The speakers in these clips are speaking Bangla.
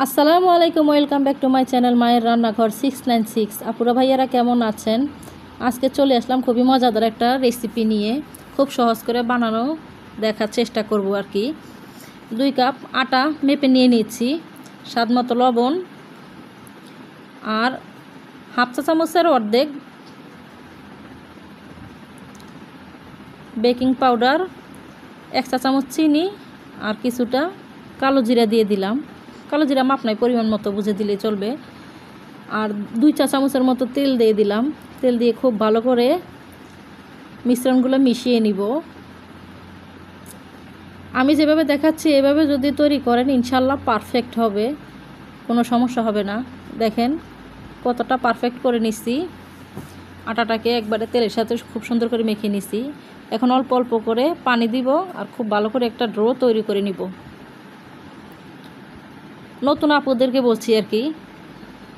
আসসালামু আলাইকুম, welcome back to my channel মায়ের রান্নাঘর 696। আপুরা ভাইয়ারা কেমন আছেন? আজকে চলে আসলাম খুবই মজাদার একটা রেসিপি নিয়ে। খুব সহজ করে বানানো দেখার চেষ্টা করব আর কি। 2 কাপ আটা মেপে নিয়ে নিচ্ছি, স্বাদ মতো লবণ আর হাফ চা চামচের অর্ধেক বেকিং পাউডার, 1 চা চামচ চিনি আর কিছুটা কালো জিরা দিয়ে দিলাম। কালো জিরা মাপ নাই, পরিমাণ মতো বুঝে দিলে চলবে। আর 2 চা চামচের মতো তেল দিয়ে দিলাম। তেল দিয়ে খুব ভালো করে মিশ্রণগুলো মিশিয়ে নিব। আমি যেভাবে দেখাচ্ছি এভাবে যদি তৈরি করেন ইনশাল্লাহ পারফেক্ট হবে, কোনো সমস্যা হবে না। দেখেন কতটা পারফেক্ট করে নিচ্ছি। আটাটাকে একবারে তেলের সাথে খুব সুন্দর করে মেখে নিছি। এখন অল্প অল্প করে পানি দিব আর খুব ভালো করে একটা ডো তৈরি করে নিব। নতুন আপুদেরকে বলছি আর কি,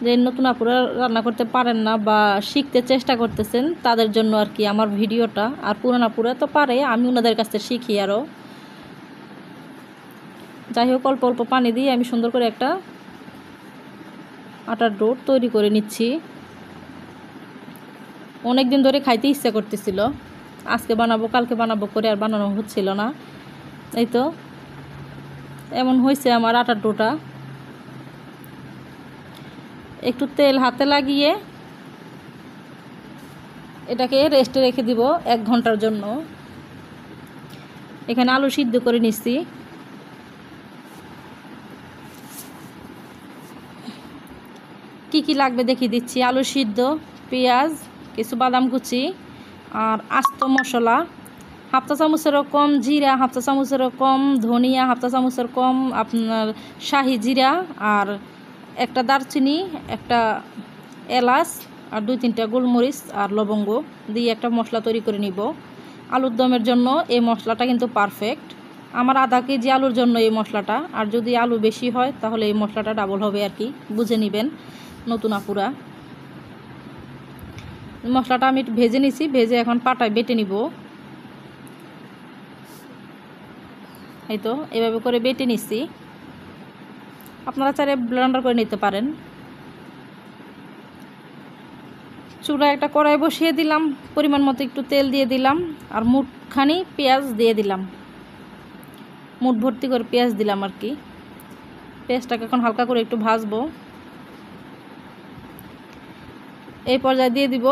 যে নতুন আপুরা রান্না করতে পারেন না বা শিখতে চেষ্টা করতেছেন তাদের জন্য আর কি আমার ভিডিওটা। আর পুরান আপুরা তো পারে, আমি ওনাদের কাছ থেকে শিখি আরও। যাই হোক, অল্প অল্প পানি দিয়ে আমি সুন্দর করে একটা আটার ডো তৈরি করে নিচ্ছি। অনেক দিন ধরে খাইতে ইচ্ছা করতেছিল, আজকে বানাবো কালকে বানাবো করে আর বানানো হচ্ছিল না। এই তো এমন হয়েছে আমার আটার ডোটা। একটু তেল হাতে লাগিয়ে এটাকে রেস্টে রেখে দিব 1 ঘন্টার জন্য। এখানে আলু সিদ্ধ করে নিচ্ছি। কি কি লাগবে দেখিয়ে দিচ্ছি। আলু সিদ্ধ, পেঁয়াজ, কিছু বাদাম কুচি আর আস্ত মশলা, হাফ চা চামচেরও কম জিরা, হাফ চা চামচেরও কম ধনিয়া, হাফ চা চামচের কম আপনার শাহি জিরা, আর একটা দারচিনি, একটা এলাচ আর 2-3টা গোলমরিচ আর লবঙ্গ দিয়ে একটা মশলা তৈরি করে নিব। আলুর দমের জন্য এই মশলাটা কিন্তু পারফেক্ট। আমার আধা কেজি আলুর জন্য এই মশলাটা, আর যদি আলু বেশি হয় তাহলে এই মশলাটা ডাবল হবে আর কি, বুঝে নেবেন নতুন আপুরা। মশলাটা আমি ভেজে নিছি, ভেজে এখন পাটায় বেটে নিব। এই তো এভাবে করে বেটে নিছি। আপনারা চাইলে ব্লেন্ডার করে নিতে পারেন। চুলায় একটা কড়াই বসিয়ে দিলাম, পরিমাণ মতো একটু তেল দিয়ে দিলাম আর মুঠখানি পেঁয়াজ দিয়ে দিলাম। মুঠ ভর্তি করে পেঁয়াজ দিলাম আর কি। পেঁয়াজটাকে এখন হালকা করে একটু ভাজবো। এই পর্যায়ে দিয়ে দিব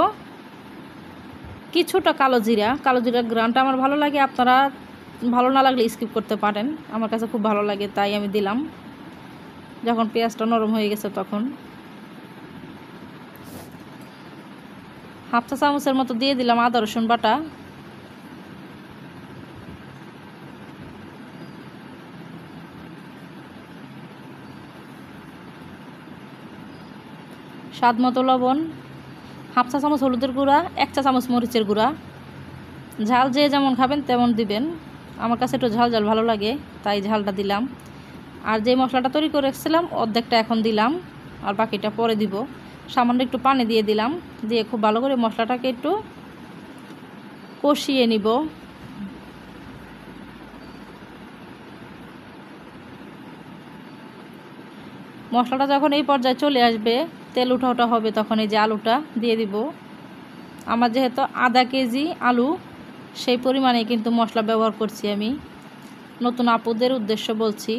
কিছুটা কালো জিরা। কালো জিরার গ্রানটা আমার ভালো লাগে, আপনারা ভালো না লাগলে স্কিপ করতে পারেন। আমার কাছে খুব ভালো লাগে তাই আমি দিলাম। যখন পেঁয়াজটা নরম হয়ে গেছে তখন হাফ চা চামচের মতো দিয়ে দিলাম আদা রসুন বাটা। স্বাদ মতো লবণ, হাফ চা চামচ হলুদের গুঁড়া, 1 চা চামচ মরিচের গুঁড়া। ঝাল যে যেমন খাবেন তেমন দিবেন। আমার কাছে একটু ঝাল ঝাল ভালো লাগে তাই ঝালটা দিলাম। আর যে মশলাটা তৈরি করে রেখেছিলাম অর্ধেকটা এখন দিলাম আর বাকিটা পরে দিব। সামান্য একটু পানি দিয়ে দিলাম, দিয়ে খুব ভালো করে মশলাটাকে একটু কষিয়ে নিব। মশলাটা যখন এই পর্যায়ে চলে আসবে, তেল উঠা উঠা হবে, তখন এই যে আলুটা দিয়ে দিব। আমার যেহেতু আধা কেজি আলু, সেই পরিমাণে কিন্তু মশলা ব্যবহার করছি আমি। নতুন আপুদের উদ্দেশ্য বলছি।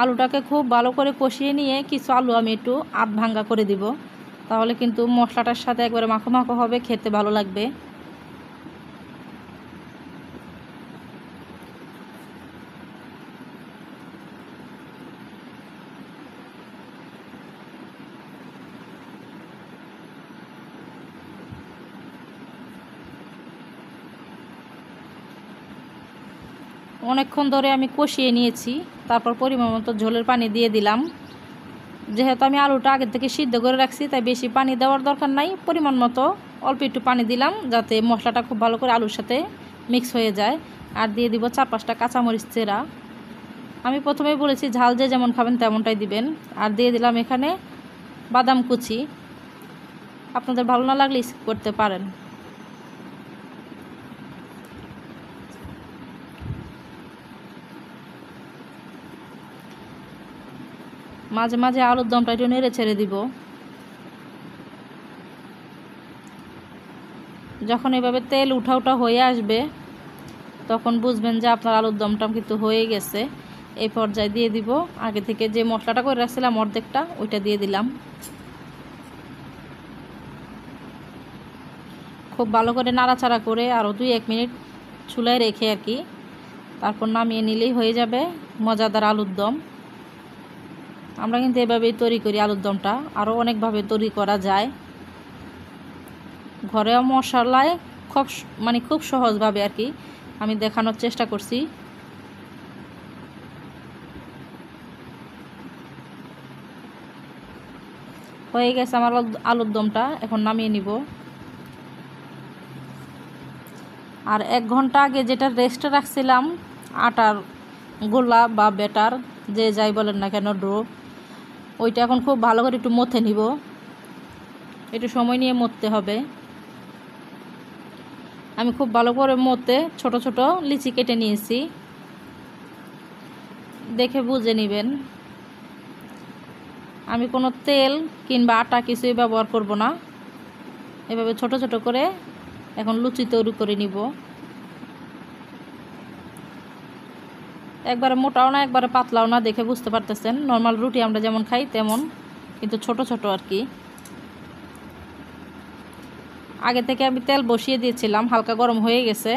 আলুটাকে খুব ভালো করে কষিয়ে নিয়ে কিছু আলু আমি একটু আধ ভাঙ্গা করে দিব, তাহলে কিন্তু মশলাটার সাথে একবারে মাখো মাখো হবে, খেতে ভালো লাগবে। অনেকক্ষণ ধরে আমি কষিয়ে নিয়েছি, তারপর পরিমাণ মতো ঝোলের পানি দিয়ে দিলাম। যেহেতু আমি আলুটা আগে থেকে সিদ্ধ করে রাখছি তাই বেশি পানি দেওয়ার দরকার নাই, পরিমাণ মতো অল্প একটু পানি দিলাম যাতে মশলাটা খুব ভালো করে আলুর সাথে মিক্স হয়ে যায়। আর দিয়ে দিব 4-5টা কাঁচামরিচ চেরা। আমি প্রথমেই বলেছি ঝাল যে যেমন খাবেন তেমনটাই দিবেন। আর দিয়ে দিলাম এখানে বাদাম কুচি, আপনাদের ভালো না লাগলে স্কিপ করতে পারেন। মাঝে মাঝে আলুর দমটা একটু নেড়ে ছেড়ে দিব। যখন এভাবে তেল উঠা উঠা হয়ে আসবে তখন বুঝবেন যে আপনার আলুর দমটা কিন্তু হয়ে গেছে। এই পর্যায়ে দিয়ে দিব আগে থেকে যে মশলাটা করে রাখছিলাম অর্ধেকটা, ওইটা দিয়ে দিলাম। খুব ভালো করে নাড়াচাড়া করে আরও 2-1 মিনিট চুলায় রেখে আর কি, তারপর নামিয়ে নিলেই হয়ে যাবে মজাদার আলুর দম। আমরা কিন্তু এভাবেই তৈরি করি আলুর দমটা, আরও অনেকভাবে তৈরি করা যায় ঘরোয়া মশলায়, খুব সহজভাবে আর কি আমি দেখানোর চেষ্টা করছি। হয়ে গেছে আমার আলুর দমটা, এখন নামিয়ে নিব। আর 1 ঘন্টা আগে যেটা রেস্টে রাখছিলাম আটার গোলা বা ব্যাটার, যে যাই বলেন না কেন, ডো, ওইটা এখন খুব ভালো করে একটু মথে নিব। একটু সময় নিয়ে মথতে হবে। আমি খুব ভালো করে মথে ছোট ছোট লিচি কেটে নিয়েছি, দেখে বুঝে নেবেন। আমি কোনো তেল কিংবা আটা কিছুই ব্যবহার করব না। এভাবে ছোট ছোট করে এখন লুচি তৈরি করে নিব। একবারে মোটাও না একবারে পাতলাও না, দেখে বুঝতে পারতেছেন নর্মাল রুটি আমরা যেমন খাই তেমন, কিন্তু ছোট ছোট আর কি। আগে থেকে আমি তেল বসিয়ে দিয়েছিলাম, হালকা গরম হয়ে গেছে।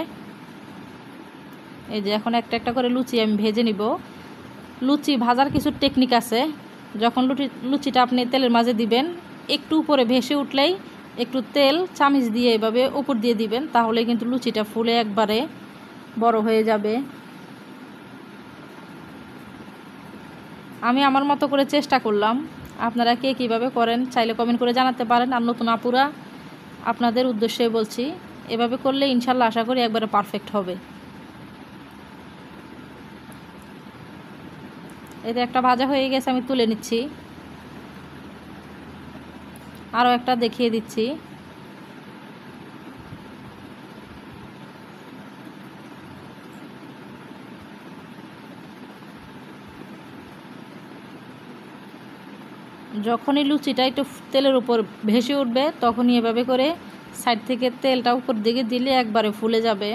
এই যে এখন একটা একটা করে লুচি আমি ভেজে নিব। লুচি ভাজার কিছু টেকনিক আছে। যখন লুচিটা আপনি তেলের মাঝে দিবেন, একটু উপরে ভেসে উঠলেই একটু তেল চামিচ দিয়ে এভাবে উপর দিয়ে দিবেন, তাহলে কিন্তু লুচিটা ফুলে একবারে বড় হয়ে যাবে। আমি আমার মতো করে চেষ্টা করলাম, আপনারা কে কীভাবে করেন চাইলে কমেন্ট করে জানাতে পারেন। আর নতুন আপুরা আপনাদের উদ্দেশ্যে বলছি, এভাবে করলে ইনশাল্লাহ আশা করি একবারে পারফেক্ট হবে। এতে একটা ভাজা হয়ে গেছে, আমি তুলে নিচ্ছি। আরও একটা দেখিয়ে দিচ্ছি। যখনই লুচিটা একটু তেলের উপর ভেসে উঠবে তখনই এভাবে করে সাইড থেকে তেলটা উপর দিকে দিলে একবারে ফুলে যাবে।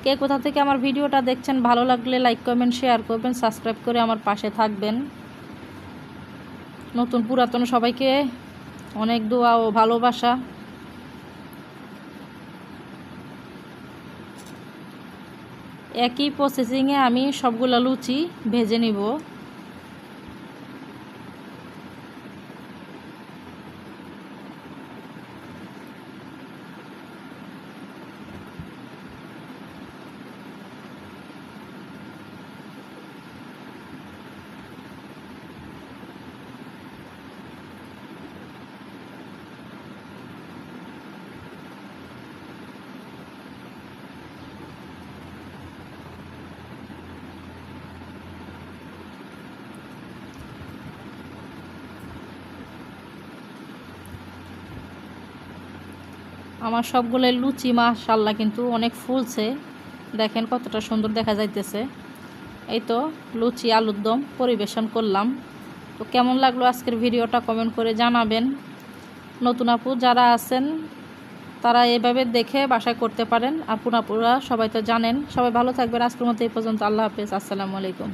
কে কোথা থেকে আমার ভিডিওটা দেখছেন, ভালো লাগলে লাইক কমেন্ট শেয়ার করবেন, সাবস্ক্রাইব করে আমার পাশে থাকবেন। নতুন পুরাতন সবাইকে অনেক দোয়া ও ভালোবাসা। একই প্রসেসিংয়ে আমি সবগুলো লুচি ভেজে নিব। আমার সবগুলো লুচি মাশাআল্লাহ কিন্তু অনেক ফুলছে, দেখেন কতটা সুন্দর দেখা যাইতেছে। এই তো লুচি আলুর দম পরিবেশন করলাম। তো কেমন লাগলো আজকের ভিডিওটা কমেন্ট করে জানাবেন। নতুন আপু যারা আছেন তারা এভাবে দেখে বাসায় করতে পারেন। আর পুরাপুরা সবাই তো জানেন। সবাই ভালো থাকবেন। আজকের মতো এই পর্যন্ত। আল্লাহ হাফেজ। আসসালামু আলাইকুম।